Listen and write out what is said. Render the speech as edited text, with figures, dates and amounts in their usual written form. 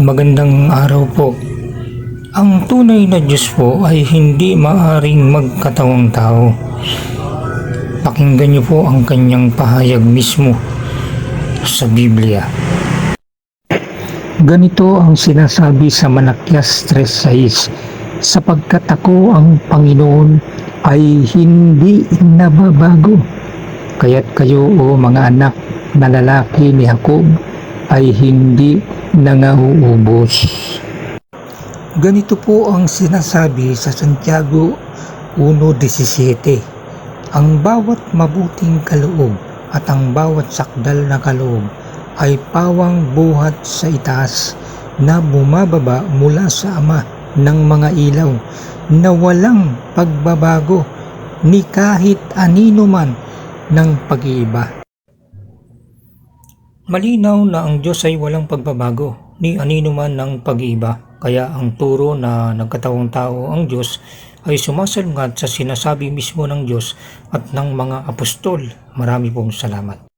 Magandang araw po. Ang tunay na Diyos po ay hindi maaring magkatawang tao. Pakinggan niyo po ang kanyang pahayag mismo sa Biblia. Ganito ang sinasabi sa Malakias 3:6, sapagkat ako ang Panginoon ay hindi nababago. Kaya't kayo o mga anak na lalaki ni Jacob ay hindi nangauubos. Ganito po ang sinasabi sa Santiago 1:17, ang bawat mabuting kaloob at ang bawat sakdal na kaloob ay pawang buhat sa itaas na bumababa mula sa Ama ng mga ilaw na walang pagbabago ni kahit anino man ng pag-iiba. Malinaw na ang Diyos ay walang pagbabago ni anino man ng pag-iiba. Kaya ang turo na nagkatawang tao ang Diyos ay sumasalungat sa sinasabi mismo ng Diyos at ng mga apostol. Marami pong salamat.